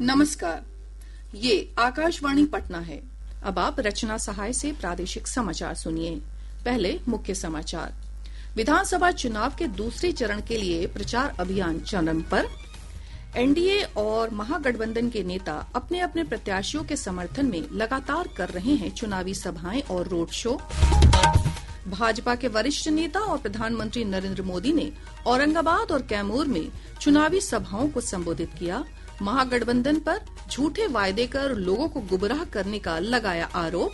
नमस्कार, ये आकाशवाणी पटना है। अब आप रचना सहाय से प्रादेशिक समाचार सुनिए। पहले मुख्य समाचार। विधानसभा चुनाव के दूसरे चरण के लिए प्रचार अभियान चरम पर। एनडीए और महागठबंधन के नेता अपने अपने प्रत्याशियों के समर्थन में लगातार कर रहे हैं चुनावी सभाएं और रोड शो। भाजपा के वरिष्ठ नेता और प्रधानमंत्री नरेंद्र मोदी ने औरंगाबाद और कैमूर में चुनावी सभाओं को संबोधित किया। महागठबंधन पर झूठे वायदे कर लोगों को गुमराह करने का लगाया आरोप।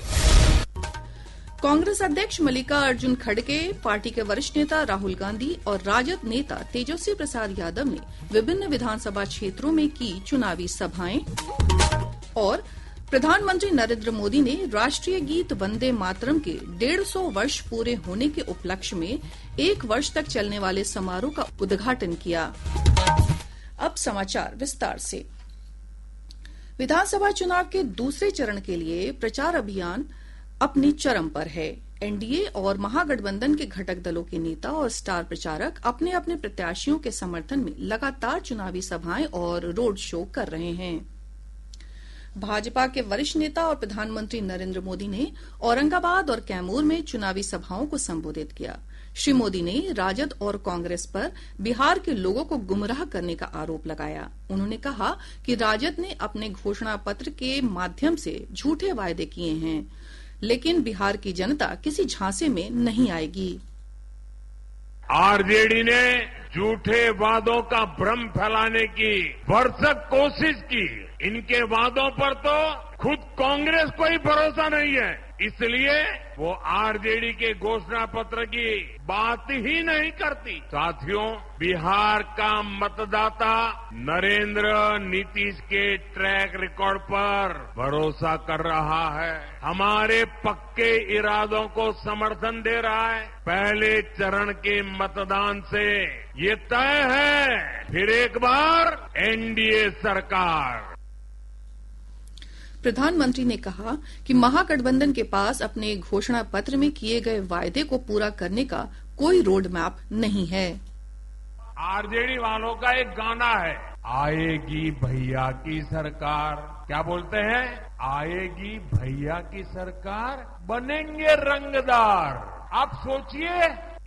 कांग्रेस अध्यक्ष मल्लिकार्जुन खड़गे, पार्टी के वरिष्ठ नेता राहुल गांधी और राजद नेता तेजस्वी प्रसाद यादव ने विभिन्न विधानसभा क्षेत्रों में की चुनावी सभाएं। और प्रधानमंत्री नरेंद्र मोदी ने राष्ट्रीय गीत वंदे मातरम के 150 वर्ष पूरे होने के उपलक्ष्य में 1 वर्ष तक चलने वाले समारोह का उद्घाटन किया। अब समाचार विस्तार से। विधानसभा चुनाव के दूसरे चरण के लिए प्रचार अभियान अपने चरम पर है। एनडीए और महागठबंधन के घटक दलों के नेता और स्टार प्रचारक अपने अपने प्रत्याशियों के समर्थन में लगातार चुनावी सभाएं और रोड शो कर रहे हैं। भाजपा के वरिष्ठ नेता और प्रधानमंत्री नरेंद्र मोदी ने औरंगाबाद और कैमूर में चुनावी सभाओं को संबोधित किया। श्री मोदी ने राजद और कांग्रेस पर बिहार के लोगों को गुमराह करने का आरोप लगाया। उन्होंने कहा कि राजद ने अपने घोषणा पत्र के माध्यम से झूठे वायदे किए हैं, लेकिन बिहार की जनता किसी झांसे में नहीं आएगी। आरजेडी ने झूठे वादों का भ्रम फैलाने की भरसक कोशिश की। इनके वादों पर तो खुद कांग्रेस को ही भरोसा नहीं है, इसलिए वो आरजेडी के घोषणा पत्र की बात ही नहीं करती। साथियों, बिहार का मतदाता नरेंद्र नीतीश के ट्रैक रिकॉर्ड पर भरोसा कर रहा है, हमारे पक्के इरादों को समर्थन दे रहा है। पहले चरण के मतदान से ये तय है, फिर एक बार एनडीए सरकार। प्रधानमंत्री ने कहा कि महागठबंधन के पास अपने घोषणा पत्र में किए गए वायदे को पूरा करने का कोई रोड मैप नहीं है। आरजेडी वालों का एक गाना है, आएगी भैया की सरकार। क्या बोलते हैं? आएगी भैया की सरकार, बनेंगे रंगदार। आप सोचिए,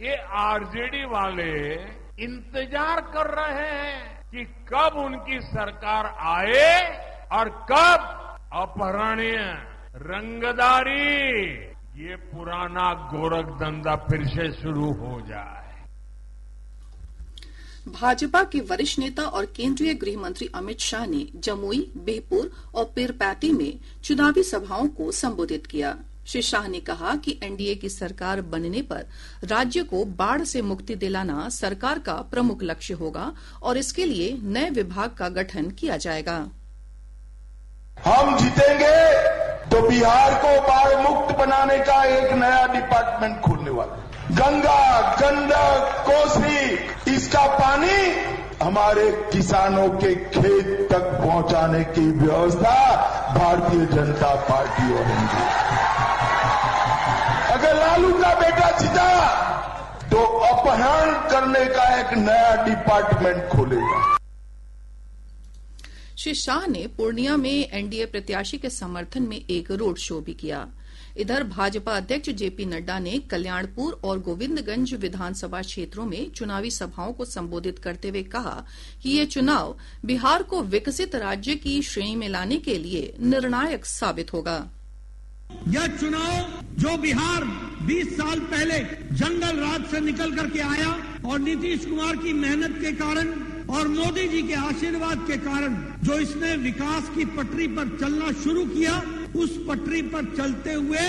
ये आरजेडी वाले इंतजार कर रहे हैं कि कब उनकी सरकार आए और कब अपहरणीय रंगदारी, ये पुराना गोरख धंधा फिर से शुरू हो जाए। भाजपा के वरिष्ठ नेता और केंद्रीय गृह मंत्री अमित शाह ने जमुई, बिहपुर और पीरपैंती में चुनावी सभाओं को संबोधित किया। श्री शाह ने कहा कि एनडीए की सरकार बनने पर राज्य को बाढ़ से मुक्ति दिलाना सरकार का प्रमुख लक्ष्य होगा और इसके लिए नए विभाग का गठन किया जाएगा। हम जीतेंगे तो बिहार को बाढ़ मुक्त बनाने का एक नया डिपार्टमेंट खुलने वाला है। गंगा, गंडक, कोसी, इसका पानी हमारे किसानों के खेत तक पहुंचाने की व्यवस्था भारतीय जनता पार्टी करेगी। अगर लालू का बेटा जीता तो अपहरण करने का एक नया डिपार्टमेंट खुलेगा। श्री शाह ने पूर्णिया में एनडीए प्रत्याशी के समर्थन में एक रोड शो भी किया। इधर भाजपा अध्यक्ष जेपी नड्डा ने कल्याणपुर और गोविंदगंज विधानसभा क्षेत्रों में चुनावी सभाओं को संबोधित करते हुए कहा कि ये चुनाव बिहार को विकसित राज्य की श्रेणी में लाने के लिए निर्णायक साबित होगा। यह चुनाव जो बिहार 20 साल पहले जंगल राज से निकल करके आया और नीतीश कुमार की मेहनत के कारण और मोदी जी के आशीर्वाद के कारण जो इसने विकास की पटरी पर चलना शुरू किया, उस पटरी पर चलते हुए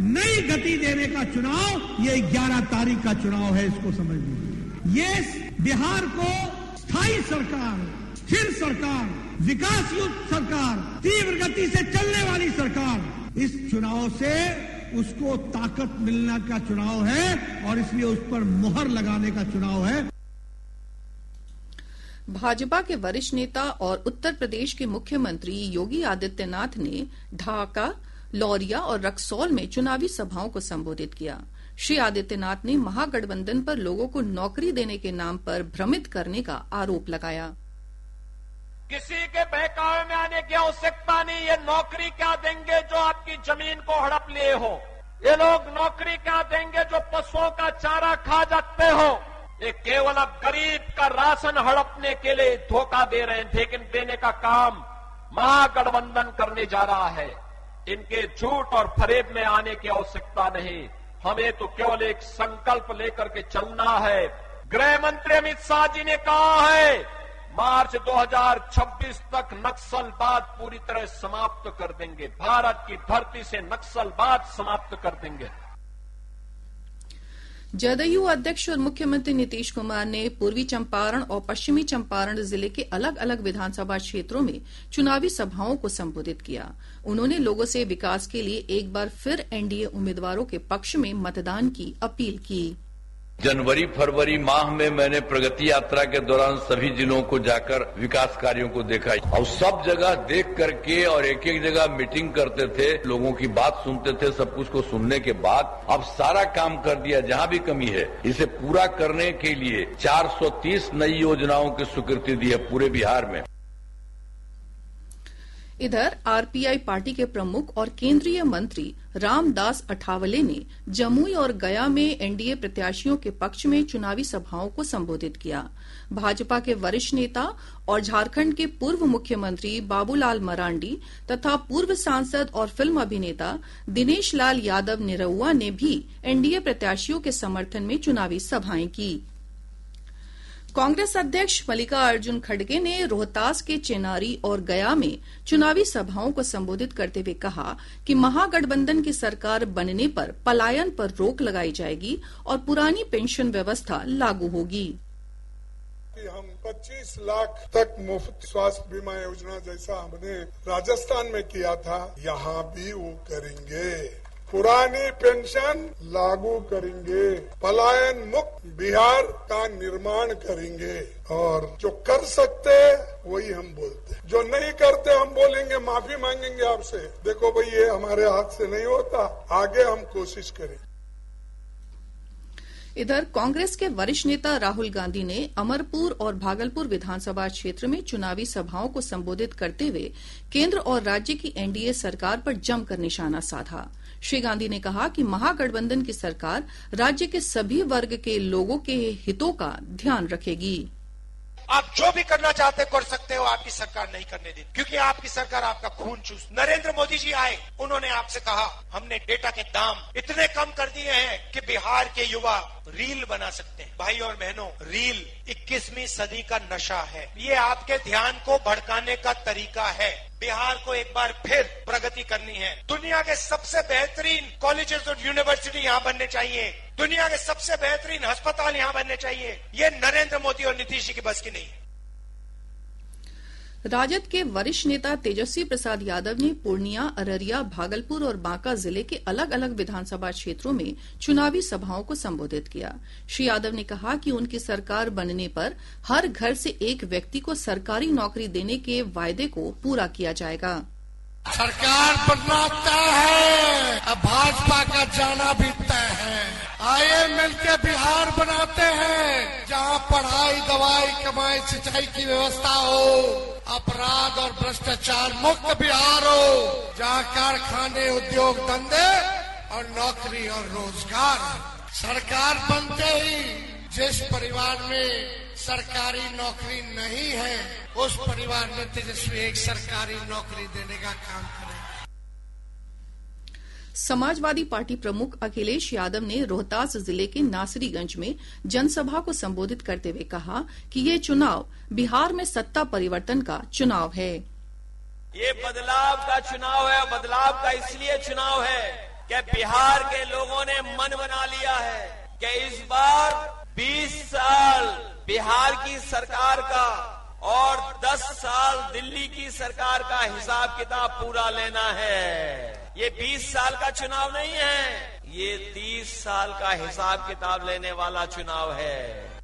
नई गति देने का चुनाव ये 11 तारीख का चुनाव है। इसको समझ लीजिए। ये बिहार को स्थायी सरकार, स्थिर सरकार, विकास युक्त सरकार, तीव्र गति से चलने वाली सरकार, इस चुनाव से उसको ताकत मिलने का चुनाव है और इसलिए उस पर मुहर लगाने का चुनाव है। भाजपा के वरिष्ठ नेता और उत्तर प्रदेश के मुख्यमंत्री योगी आदित्यनाथ ने ढाका, लौरिया और रक्सौल में चुनावी सभाओं को संबोधित किया। श्री आदित्यनाथ ने महागठबंधन पर लोगों को नौकरी देने के नाम पर भ्रमित करने का आरोप लगाया। किसी के बहकावे में आने की आवश्यकता नहीं। ये नौकरी क्या देंगे जो आपकी जमीन को हड़प लिए हो? ये लोग नौकरी क्या देंगे जो पशुओं का चारा खा जाते हो? ये केवल अब गरीब का राशन हड़पने के लिए धोखा दे रहे हैं, लेकिन देने का काम महागठबंधन करने जा रहा है। इनके झूठ और फरेब में आने की आवश्यकता नहीं। हमें तो केवल एक संकल्प लेकर के चलना है। गृह मंत्री अमित शाह जी ने कहा है मार्च 2026 तक नक्सलवाद पूरी तरह समाप्त कर देंगे। भारत की धरती से नक्सलवाद समाप्त कर देंगे। जदयू अध्यक्ष और मुख्यमंत्री नीतीश कुमार ने पूर्वी चंपारण और पश्चिमी चंपारण जिले के अलग अलग विधानसभा क्षेत्रों में चुनावी सभाओं को संबोधित किया। उन्होंने लोगों से विकास के लिए एक बार फिर एनडीए उम्मीदवारों के पक्ष में मतदान की अपील की। जनवरी फरवरी माह में मैंने प्रगति यात्रा के दौरान सभी जिलों को जाकर विकास कार्यों को देखा और सब जगह देख करके और एक एक जगह मीटिंग करते थे, लोगों की बात सुनते थे। सब कुछ को सुनने के बाद अब सारा काम कर दिया। जहां भी कमी है इसे पूरा करने के लिए 430 नई योजनाओं की स्वीकृति दी है पूरे बिहार में। इधर आरपीआई पार्टी के प्रमुख और केंद्रीय मंत्री रामदास अठावले ने जमुई और गया में एनडीए प्रत्याशियों के पक्ष में चुनावी सभाओं को संबोधित किया। भाजपा के वरिष्ठ नेता और झारखंड के पूर्व मुख्यमंत्री बाबूलाल मरांडी तथा पूर्व सांसद और फिल्म अभिनेता दिनेश लाल यादव निरहुआ ने भी एनडीए प्रत्याशियों के समर्थन में चुनावी सभाएं की। कांग्रेस अध्यक्ष मल्लिकार्जुन खड़गे ने रोहतास के चेनारी और गया में चुनावी सभाओं को संबोधित करते हुए कहा कि महागठबंधन की सरकार बनने पर पलायन पर रोक लगाई जाएगी और पुरानी पेंशन व्यवस्था लागू होगी। हम 25 लाख तक मुफ्त स्वास्थ्य बीमा योजना जैसा हमने राजस्थान में किया था, यहाँ भी वो करेंगे। पुरानी पेंशन लागू करेंगे, पलायन मुक्त बिहार का निर्माण करेंगे और जो कर सकते वही हम बोलते, जो नहीं करते हम बोलेंगे, माफी मांगेंगे आपसे। देखो भाई ये हमारे हाथ से नहीं होता, आगे हम कोशिश करेंगे। इधर कांग्रेस के वरिष्ठ नेता राहुल गांधी ने अमरपुर और भागलपुर विधानसभा क्षेत्र में चुनावी सभाओं को संबोधित करते हुए केंद्र और राज्य की एनडीए सरकार पर जमकर निशाना साधा। श्री गांधी ने कहा कि महागठबंधन की सरकार राज्य के सभी वर्ग के लोगों के हितों का ध्यान रखेगी। आप जो भी करना चाहते कर सकते हो, आपकी सरकार नहीं करने देती, क्योंकि आपकी सरकार आपका खून चूस। नरेंद्र मोदी जी आए, उन्होंने आपसे कहा हमने डेटा के दाम इतने कम कर दिए हैं कि बिहार के युवा रील बना सकते हैं। भाई और बहनों, रील 21वीं सदी का नशा है। ये आपके ध्यान को भड़काने का तरीका है। बिहार को एक बार फिर प्रगति करनी है। दुनिया के सबसे बेहतरीन कॉलेजेस और यूनिवर्सिटी यहाँ बनने चाहिए। दुनिया के सबसे बेहतरीन अस्पताल यहाँ बनने चाहिए। ये नरेंद्र मोदी और नीतीश जी की बस की नहीं है। राजद के वरिष्ठ नेता तेजस्वी प्रसाद यादव ने पूर्णिया, अररिया, भागलपुर और बांका जिले के अलग अलग विधानसभा क्षेत्रों में चुनावी सभाओं को संबोधित किया। श्री यादव ने कहा कि उनकी सरकार बनने पर हर घर से एक व्यक्ति को सरकारी नौकरी देने के वायदे को पूरा किया जाएगा। सरकार बनना तय है, अब भाजपा का जाना भी तय है। आइए मिलकर बिहार बनाते हैं, जहाँ पढ़ाई, दवाई, कमाई, सिंचाई की व्यवस्था हो, अपराध और भ्रष्टाचार मुक्त बिहार हो, जहाँ कारखाने, उद्योग धंधे और नौकरी और रोजगार। सरकार बनते ही जिस परिवार में सरकारी नौकरी नहीं है, उस परिवार में तेजस्वी एक सरकारी नौकरी देने का काम करें। समाजवादी पार्टी प्रमुख अखिलेश यादव ने रोहतास जिले के नासरीगंज में जनसभा को संबोधित करते हुए कहा कि ये चुनाव बिहार में सत्ता परिवर्तन का चुनाव है। ये बदलाव का चुनाव है। बदलाव का इसलिए चुनाव है कि बिहार के लोगों ने मन बना लिया है कि इस बार 20 साल बिहार की सरकार का और 10 साल दिल्ली की सरकार का हिसाब किताब पूरा लेना है। ये 20 साल का चुनाव नहीं है, ये 30 साल का हिसाब किताब लेने वाला चुनाव है।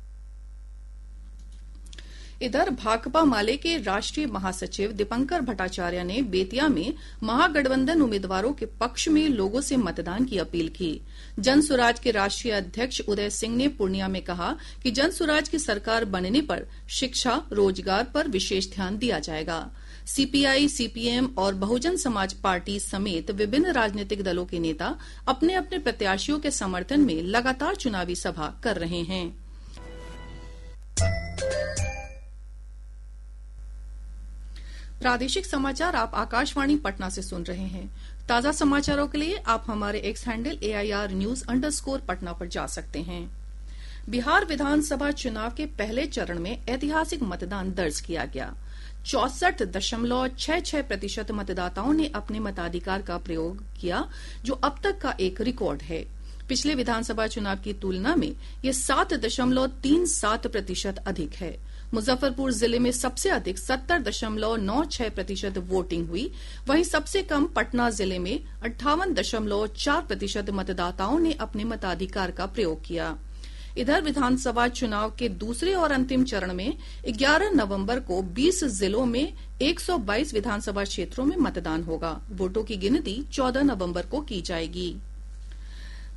इधर भाकपा माले के राष्ट्रीय महासचिव दीपंकर भट्टाचार्य ने बेतिया में महागठबंधन उम्मीदवारों के पक्ष में लोगों से मतदान की अपील की। जनसुराज के राष्ट्रीय अध्यक्ष उदय सिंह ने पूर्णिया में कहा कि जनसुराज की सरकार बनने पर शिक्षा, रोजगार पर विशेष ध्यान दिया जाएगा। सीपीआई, सीपीएम और बहुजन समाज पार्टी समेत विभिन्न राजनीतिक दलों के नेता अपने अपने प्रत्याशियों के समर्थन में लगातार चुनावी सभा कर रहे हैं। प्रादेशिक समाचार आप आकाशवाणी पटना से सुन रहे हैं। ताजा समाचारों के लिए आप हमारे एक्स हैंडल AIR_News_पटना पर जा सकते हैं। बिहार विधानसभा चुनाव के पहले चरण में ऐतिहासिक मतदान दर्ज किया गया। 64.66% मतदाताओं ने अपने मताधिकार का प्रयोग किया, जो अब तक का एक रिकॉर्ड है। पिछले विधानसभा चुनाव की तुलना में ये 7.37% अधिक है। मुजफ्फरपुर जिले में सबसे अधिक 70.96% वोटिंग हुई, वहीं सबसे कम पटना जिले में 58.4% मतदाताओं ने अपने मताधिकार का प्रयोग किया। इधर विधानसभा चुनाव के दूसरे और अंतिम चरण में 11 नवंबर को 20 जिलों में 122 विधानसभा क्षेत्रों में मतदान होगा। वोटों की गिनती 14 नवंबर को की जाएगी।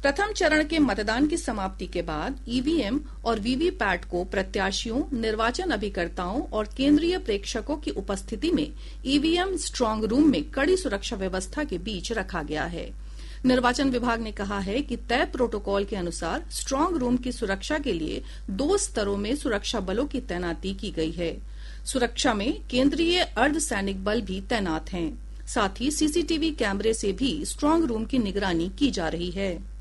प्रथम चरण के मतदान की समाप्ति के बाद ईवीएम और वीवीपैट को प्रत्याशियों, निर्वाचन अभिकर्ताओं और केंद्रीय प्रेक्षकों की उपस्थिति में ईवीएम स्ट्रांग रूम में कड़ी सुरक्षा व्यवस्था के बीच रखा गया है। निर्वाचन विभाग ने कहा है कि तय प्रोटोकॉल के अनुसार स्ट्रांग रूम की सुरक्षा के लिए 2 स्तरों में सुरक्षा बलों की तैनाती की गई है। सुरक्षा में केंद्रीय अर्धसैनिक बल भी तैनात हैं। साथ ही सीसीटीवी कैमरे से भी स्ट्रांग रूम की निगरानी की जा रही है।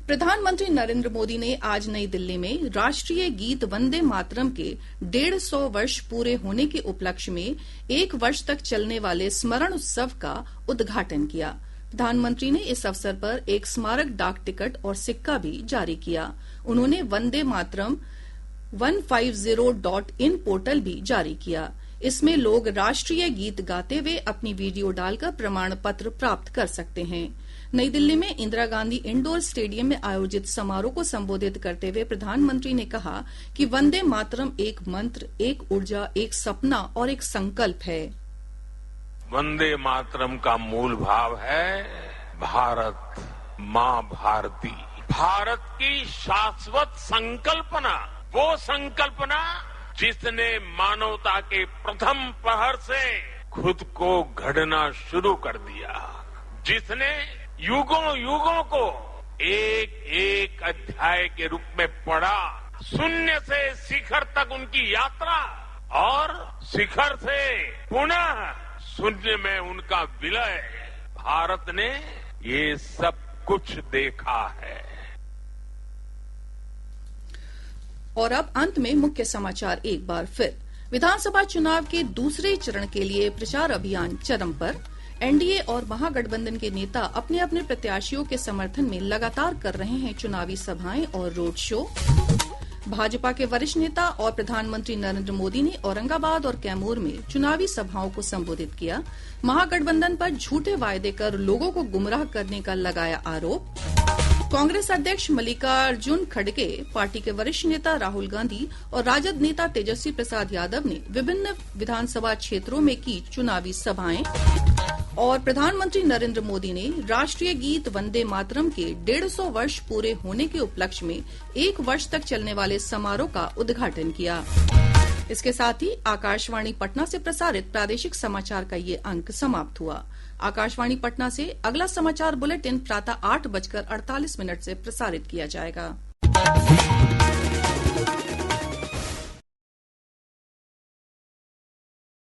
प्रधानमंत्री नरेंद्र मोदी ने आज नई दिल्ली में राष्ट्रीय गीत वंदे मातरम के 150 वर्ष पूरे होने के उपलक्ष्य में 1 वर्ष तक चलने वाले स्मरण उत्सव का उद्घाटन किया। प्रधानमंत्री ने इस अवसर पर एक स्मारक डाक टिकट और सिक्का भी जारी किया। उन्होंने वंदे मातरम 150.in पोर्टल भी जारी किया। इसमें लोग राष्ट्रीय गीत गाते हुए अपनी वीडियो डालकर प्रमाण पत्र प्राप्त कर सकते हैं। नई दिल्ली में इंदिरा गांधी इंडोर स्टेडियम में आयोजित समारोह को संबोधित करते हुए प्रधानमंत्री ने कहा कि वंदे मातरम एक मंत्र, एक ऊर्जा, एक सपना और एक संकल्प है। वंदे मातरम का मूल भाव है भारत माँ भारती, भारत की शाश्वत संकल्पना, वो संकल्पना जिसने मानवता के प्रथम पहर से खुद को गढ़ना शुरू कर दिया, जिसने युगों युगों को एक एक अध्याय के रूप में पढ़ा, शून्य से शिखर तक उनकी यात्रा और शिखर से पुनः शून्य में उनका विलय, भारत ने ये सब कुछ देखा है। और अब अंत में मुख्य समाचार एक बार फिर। विधानसभा चुनाव के दूसरे चरण के लिए प्रचार अभियान चरम पर। एनडीए और महागठबंधन के नेता अपने अपने प्रत्याशियों के समर्थन में लगातार कर रहे हैं चुनावी सभाएं और रोड शो। भाजपा के वरिष्ठ नेता और प्रधानमंत्री नरेंद्र मोदी ने औरंगाबाद और कैमूर में चुनावी सभाओं को संबोधित किया। महागठबंधन पर झूठे वायदे कर लोगों को गुमराह करने का लगाया आरोप। कांग्रेस अध्यक्ष मल्लिकार्जुन खड़गे, पार्टी के वरिष्ठ नेता राहुल गांधी और राजद नेता तेजस्वी प्रसाद यादव ने विभिन्न विधानसभा क्षेत्रों में की चुनावी सभाएं। और प्रधानमंत्री नरेंद्र मोदी ने राष्ट्रीय गीत वंदे मातरम के 150 वर्ष पूरे होने के उपलक्ष्य में 1 वर्ष तक चलने वाले समारोह का उद्घाटन किया। इसके साथ ही आकाशवाणी पटना से प्रसारित प्रादेशिक समाचार का ये अंक समाप्त हुआ। आकाशवाणी पटना से अगला समाचार बुलेटिन प्रातः 8:48 से प्रसारित किया जाएगा।